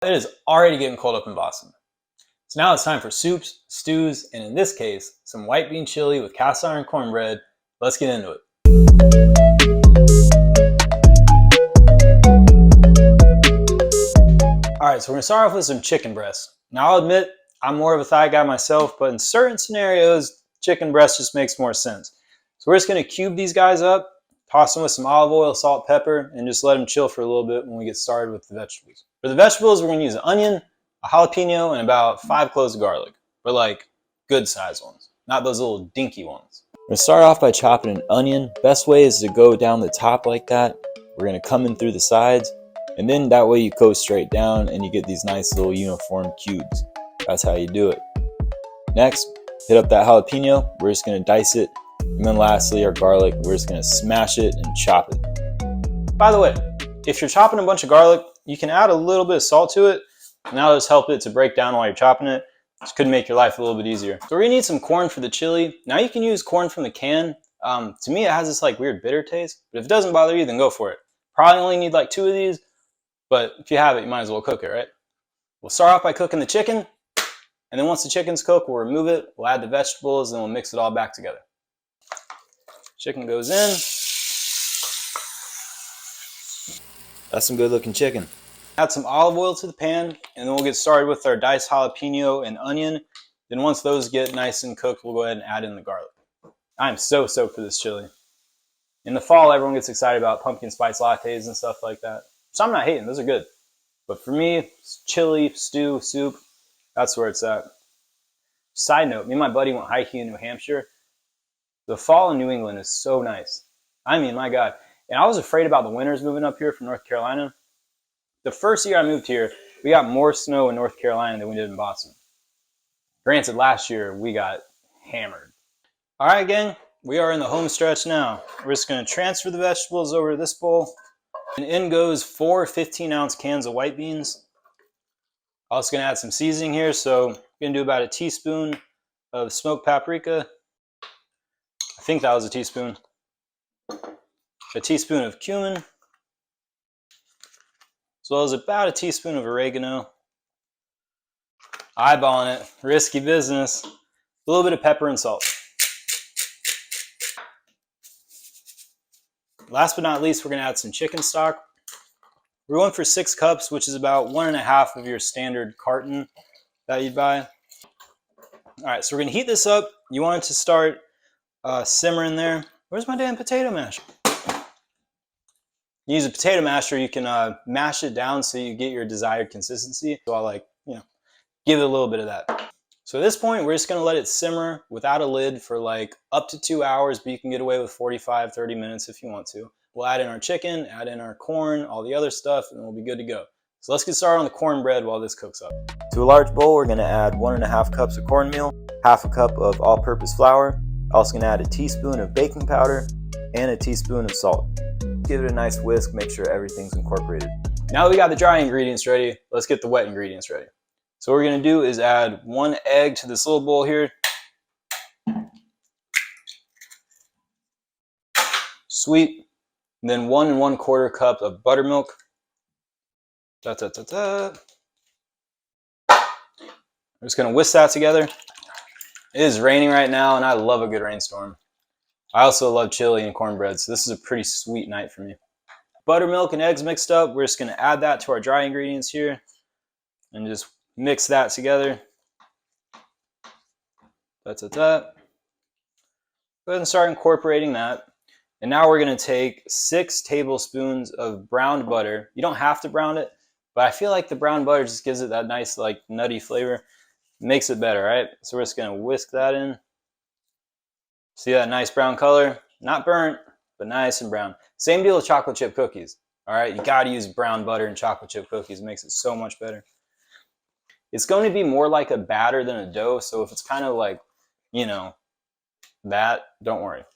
It is already getting cold up in Boston. So now it's time for soups, stews, and in this case, some white bean chili with cast iron cornbread. Let's get into it. Alright, so we're going to start off with some chicken breasts. Now I'll admit, I'm more of a thigh guy myself, but in certain scenarios, chicken breast just makes more sense. So we're just going to cube these guys up, toss them with some olive oil, salt, pepper, and just let them chill for a little bit when we get started with the vegetables. For the vegetables, we're going to use an onion, a jalapeno, and about 5 cloves of garlic. But like good size ones, not those little dinky ones. We're going to start off by chopping an onion. Best way is to go down the top like that. We're going to come in through the sides, and then that way you go straight down and you get these nice little uniform cubes. That's how you do it. Next, hit up that jalapeno. We're just going to dice it. And then lastly, our garlic. We're just going to smash it and chop it. By the way, if you're chopping a bunch of garlic, you can add a little bit of salt to it. And that'll just help it to break down while you're chopping it. This could make your life a little bit easier. So we're going to need some corn for the chili. Now you can use corn from the can. To me, it has this like weird bitter taste. But if it doesn't bother you, then go for it. Probably only need like 2 of these. But if you have it, you might as well cook it, right? We'll start off by cooking the chicken. And then once the chicken's cooked, we'll remove it. We'll add the vegetables, and we'll mix it all back together. Chicken goes in. That's some good looking chicken. Add some olive oil to the pan, and then we'll get started with our diced jalapeno and onion. Then once those get nice and cooked, we'll go ahead and add in the garlic. I'm so stoked for this chili. In the fall, everyone gets excited about pumpkin spice lattes and stuff like that. So I'm not hating, those are good. But for me, chili, stew, soup, that's where it's at. Side note, me and my buddy went hiking in New Hampshire. The fall in New England is so nice. I mean, my God. And I was afraid about the winters moving up here from North Carolina. The first year I moved here, we got more snow in North Carolina than we did in Boston. Granted, last year we got hammered. All right, gang, we are in the home stretch now. We're just going to transfer the vegetables over to this bowl. And in goes 4 15-ounce cans of white beans. Also going to add some seasoning here, so I'm going to do about a teaspoon of smoked paprika. I think that was a teaspoon. A teaspoon of cumin, as well as about a teaspoon of oregano. Eyeballing it, risky business. A little bit of pepper and salt. Last but not least, we're going to add some chicken stock. We're going for 6 cups, which is about 1.5 of your standard carton that you'd buy. All right, so we're going to heat this up. You want it to start simmering there. Where's my damn potato masher? You use a potato masher, you can mash it down so you get your desired consistency. So I'll give it a little bit of that. So at this point, we're just going to let it simmer without a lid for up to 2 hours, but you can get away with 45, 30 minutes if you want to. We'll add in our chicken, add in our corn, all the other stuff, and we'll be good to go. So let's get started on the cornbread while this cooks up. To a large bowl, we're going to add 1.5 cups of cornmeal, 1/2 cup of all-purpose flour. Also going to add a teaspoon of baking powder and a teaspoon of salt. Give it a nice whisk, make sure everything's incorporated. Now that we got the dry ingredients ready, let's get the wet ingredients ready. So what we're going to do is add 1 egg to this little bowl here. Sweet. And then 1 1/4 cup of buttermilk. I'm just going to whisk that together. It is raining right now, and I love a good rainstorm. I also love chili and cornbread, so this is a pretty sweet night for me. Buttermilk and eggs mixed up. We're just going to add that to our dry ingredients here and just mix that together. Go ahead and start incorporating that. And now we're going to take 6 tablespoons of browned butter. You don't have to brown it, but I feel like the brown butter just gives it that nice nutty flavor. Makes it better, right? So we're just going to whisk that in. See that nice brown color? Not burnt, but nice and brown. Same deal with chocolate chip cookies. All right, you got to use brown butter in chocolate chip cookies. It makes it so much better. It's going to be more like a batter than a dough, so if it's kind of that, don't worry.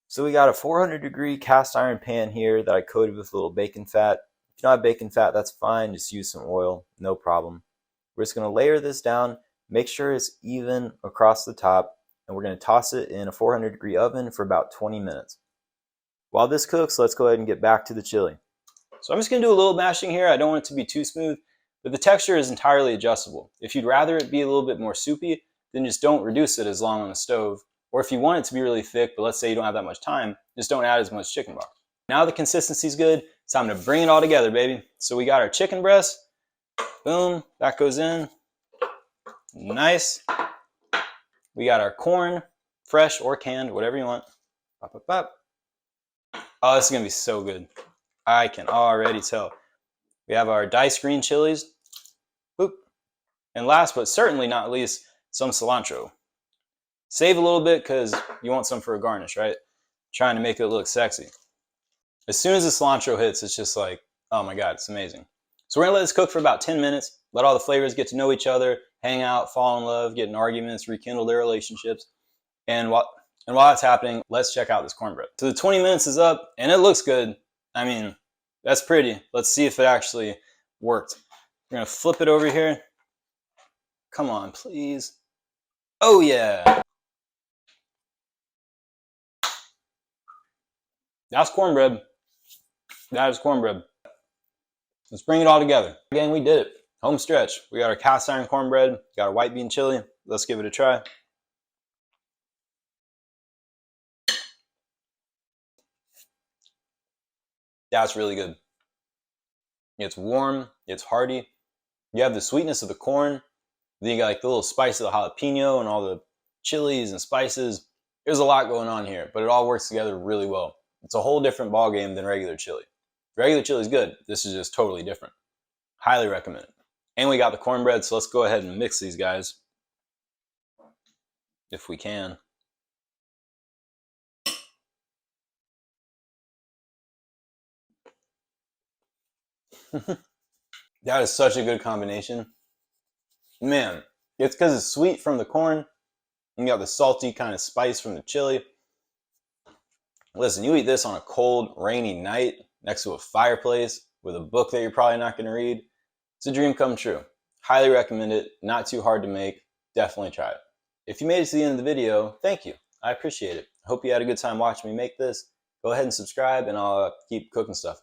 So we got a 400-degree cast iron pan here that I coated with a little bacon fat. If you don't have bacon fat, that's fine. Just use some oil, no problem. We're just going to layer this down, make sure it's even across the top, and we're going to toss it in a 400-degree oven for about 20 minutes. While this cooks, let's go ahead and get back to the chili. So I'm just going to do a little mashing here. I don't want it to be too smooth, but the texture is entirely adjustable. If you'd rather it be a little bit more soupy, then just don't reduce it as long on the stove. Or if you want it to be really thick, but let's say you don't have that much time, just don't add as much chicken broth. Now the consistency's good, it's time to bring it all together, baby. So we got our chicken breast. Boom, that goes in. Nice. We got our corn, fresh or canned, whatever you want. Pop, pop, pop. Oh, this is going to be so good. I can already tell. We have our diced green chilies. Boop. And last but certainly not least, some cilantro. Save a little bit because you want some for a garnish, right? Trying to make it look sexy. As soon as the cilantro hits, it's just like, oh my God, it's amazing. So we're going to let this cook for about 10 minutes. Let all the flavors get to know each other, hang out, fall in love, get in arguments, rekindle their relationships. And while that's happening, let's check out this cornbread. So the 20 minutes is up and it looks good. I mean, that's pretty. Let's see if it actually worked. We're going to flip it over here. Come on, please. Oh yeah. That's cornbread. That is cornbread. Let's bring it all together. Again, we did it. Home stretch. We got our cast iron cornbread, got our white bean chili. Let's give it a try. That's really good. It's warm, it's hearty. You have the sweetness of the corn, then you got like the little spice of the jalapeno and all the chilies and spices. There's a lot going on here, but it all works together really well. It's a whole different ball game than regular chili. Regular chili is good. This is just totally different. Highly recommend it. And we got the cornbread, so let's go ahead and mix these guys if we can. That is such a good combination. Man, it's because it's sweet from the corn. You got the salty kind of spice from the chili. Listen, you eat this on a cold, rainy night next to a fireplace with a book that you're probably not going to read. It's a dream come true. Highly recommend it. Not too hard to make. Definitely try it. If you made it to the end of the video, thank you. I appreciate it. I hope you had a good time watching me make this. Go ahead and subscribe and I'll keep cooking stuff.